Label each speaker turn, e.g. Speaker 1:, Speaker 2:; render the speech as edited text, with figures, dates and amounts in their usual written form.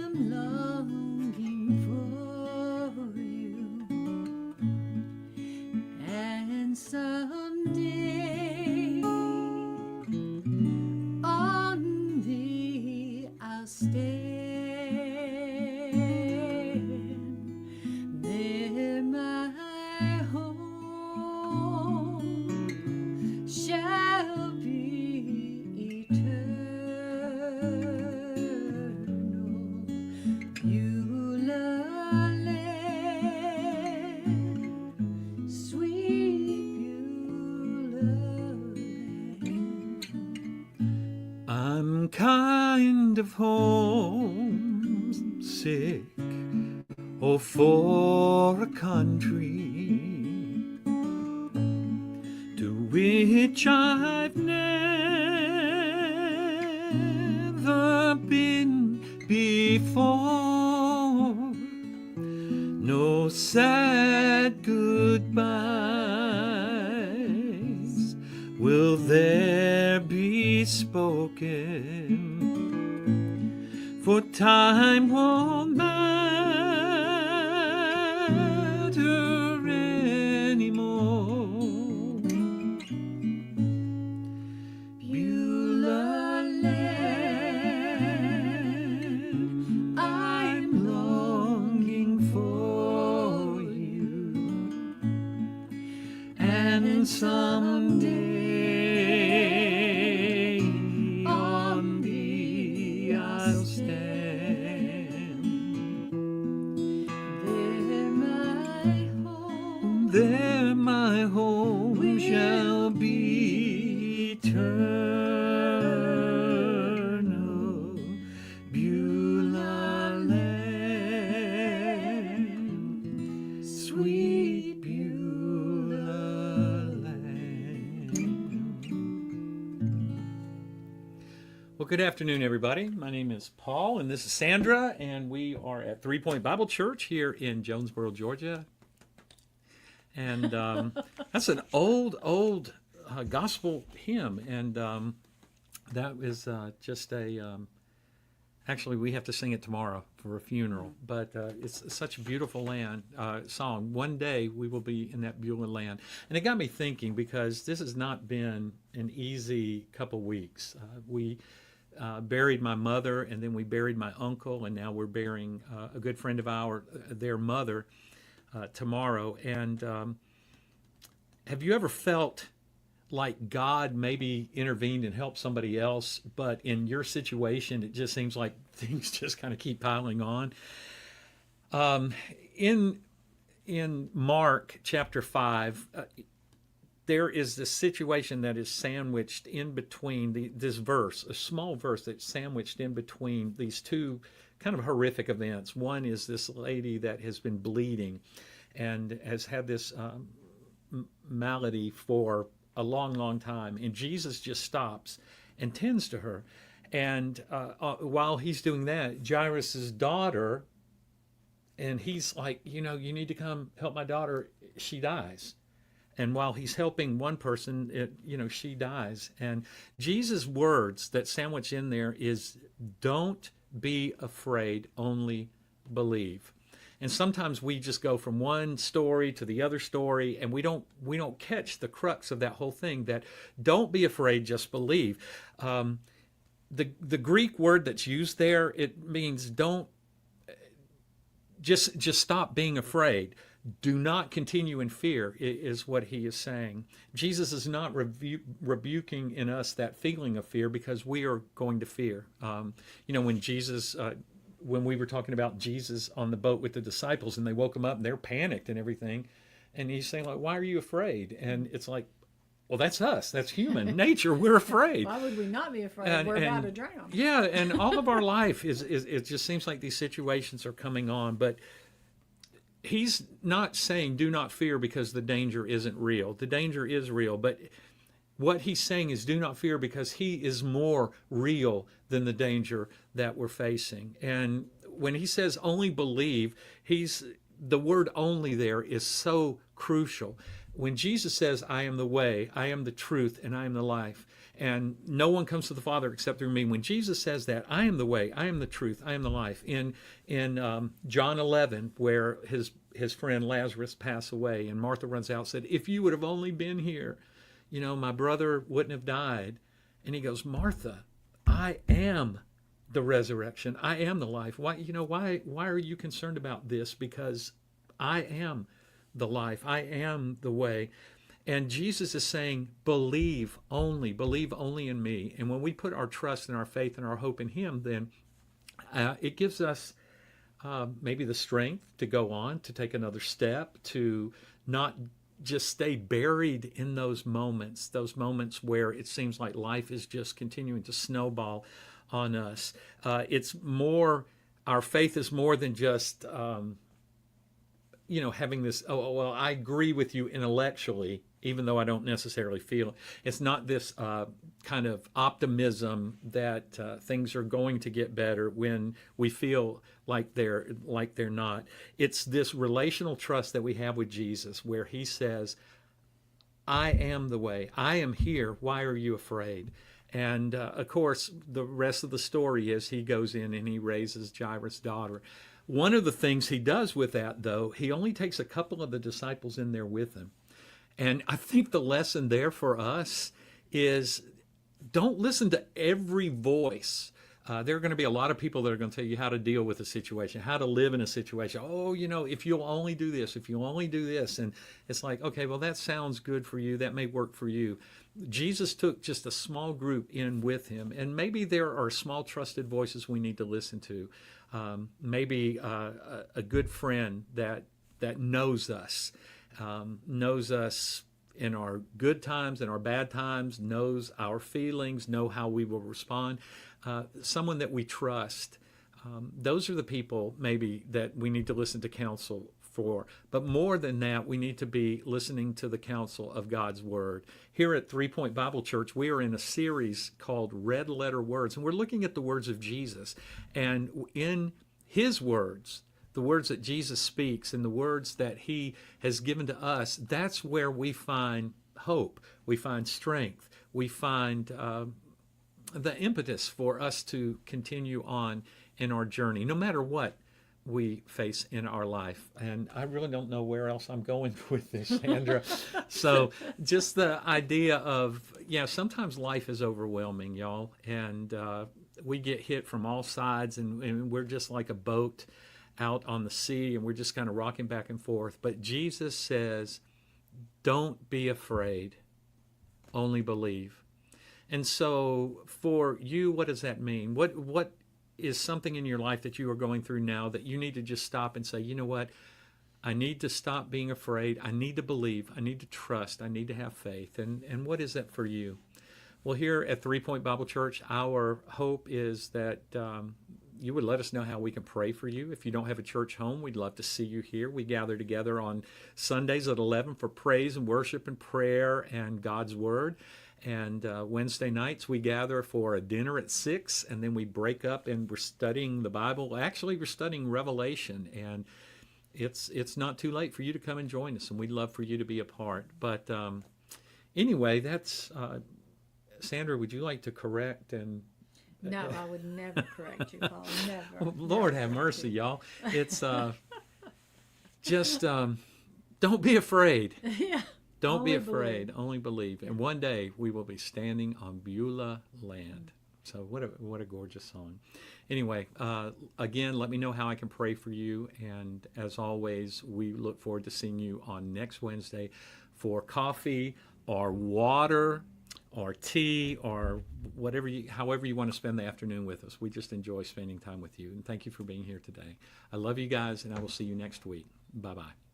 Speaker 1: am longing for you, and someday on thee I'll stand. There my home shall be eternal. Beulah land, sweet Beulah land.
Speaker 2: I'm kind of homesick, oh, for a country to which I've never been before. No sad goodbyes will there be spoken, for time won't matter anymore.
Speaker 1: Beulah land, I'm longing for you,
Speaker 2: And someday on thee I'll stand.
Speaker 1: there my home
Speaker 2: There my home shall be eternal. Beulah land, sweet Beulah land. Well, good afternoon, everybody. My name is Paul, and this is Sandra, and we are at 3 Point Bible Church here in Jonesboro, Georgia. And that's an old gospel hymn, and that is just a. Actually, we have to sing it tomorrow for a funeral, but it's such a beautiful land song. One day we will be in that Beulah land, and it got me thinking because this has not been an easy couple weeks. We buried my mother, and then we buried my uncle, and now we're burying a good friend of ours, their mother, tomorrow. And have you ever felt like God maybe intervened and helped somebody else, but in your situation, it just seems like things just kind of keep piling on? In Mark chapter 5, there is this situation that is sandwiched in between this verse, a small verse that's sandwiched in between these two kind of horrific events. One is this lady that has been bleeding and has had this malady for a long time, and Jesus just stops and tends to her. And while he's doing that, Jairus's daughter, and he's like, you need to come help my daughter. She dies. And while he's helping one person, she dies. And Jesus' words that sandwich in there is, "Don't be afraid, only believe." And sometimes we just go from one story to the other story, and we don't catch the crux of that whole thing. That don't be afraid, just believe. The Greek word that's used there, it means don't just stop being afraid. Do not continue in fear, is what he is saying. Jesus is not rebuking in us that feeling of fear, because we are going to fear. When Jesus, when we were talking about Jesus on the boat with the disciples, and they woke him up and they're panicked and everything, and he's saying, like, why are you afraid? And it's like, well, that's us. That's human nature. We're afraid.
Speaker 1: Why would we not be afraid? We're about to drown.
Speaker 2: Yeah, and all of our life is it just seems like these situations are coming on, but he's not saying do not fear because the danger isn't real. The danger is real, but what he's saying is do not fear because he is more real than the danger that we're facing. And when he says only believe, the word only there is so crucial. When Jesus says, I am the way, I am the truth, and I am the life, and no one comes to the Father except through me. When Jesus says that, I am the way, I am the truth, I am the life. In John 11, where his friend Lazarus passed away, and Martha runs out and said, if you would have only been here, my brother wouldn't have died. And he goes, Martha, I am the resurrection. I am the life. Why are you concerned about this? Because I am the life. I am the way. And Jesus is saying, believe only in me. And when we put our trust and our faith and our hope in him, then it gives us maybe the strength to go on, to take another step, to not just stay buried in those moments where it seems like life is just continuing to snowball on us. Our faith is more than just, having this, well, I agree with you intellectually, even though I don't necessarily feel it. It's not this kind of optimism that things are going to get better when we feel like they're not. It's this relational trust that we have with Jesus, where he says, I am the way. I am here. Why are you afraid? And of course, the rest of the story is he goes in and he raises Jairus' daughter. One of the things he does with that, though, he only takes a couple of the disciples in there with him. And I think the lesson there for us is don't listen to every voice. There are going to be a lot of people that are going to tell you how to deal with a situation, how to live in a situation. Oh, if you'll only do this, if you'll only do this. And it's like, okay, well, that sounds good for you. That may work for you. Jesus took just a small group in with him. And maybe there are small trusted voices we need to listen to. Maybe a good friend that knows us in our good times and our bad times, knows our feelings, know how we will respond. Someone that we trust. Those are the people maybe that we need to listen to counsel for. But more than that, we need to be listening to the counsel of God's Word. Here at 3 Point Bible Church, we are in a series called Red Letter Words, and we're looking at the words of Jesus. And in his words, the words that Jesus speaks and the words that he has given to us, that's where we find hope, we find strength, we find the impetus for us to continue on in our journey, no matter what we face in our life. And I really don't know where else I'm going with this, Sandra. So just the idea of, sometimes life is overwhelming, y'all, and we get hit from all sides, and we're just like a boat out on the sea, and we're just kind of rocking back and forth. But Jesus says, don't be afraid, only believe. And so for you, what does that mean? What is something in your life that you are going through now that you need to just stop and say, you know what? I need to stop being afraid. I need to believe. I need to trust. I need to have faith. And what is that for you? Well, here at 3 Point Bible Church, our hope is that you would let us know how we can pray for you. If you don't have a church home, we'd love to see you here. We gather together on Sundays at 11 for praise and worship and prayer and God's Word. And Wednesday nights we gather for a dinner at 6, and then we break up and we're studying the Bible. Actually, we're studying Revelation, and it's not too late for you to come and join us, and we'd love for you to be a part. But anyway, that's Sandra, would you like to correct and...
Speaker 1: No, I would never correct you, Paul. Never.
Speaker 2: Oh, Lord have mercy, y'all. It's just don't be afraid.
Speaker 1: Yeah.
Speaker 2: Don't be
Speaker 1: Only
Speaker 2: afraid. Only believe. And one day we will be standing on Beulah land. So what a gorgeous song. Anyway, again, let me know how I can pray for you. And as always, we look forward to seeing you on next Wednesday for coffee or water or tea or however you want to spend the afternoon with us. We just enjoy spending time with you. And thank you for being here today. I love you guys, and I will see you next week. Bye-bye.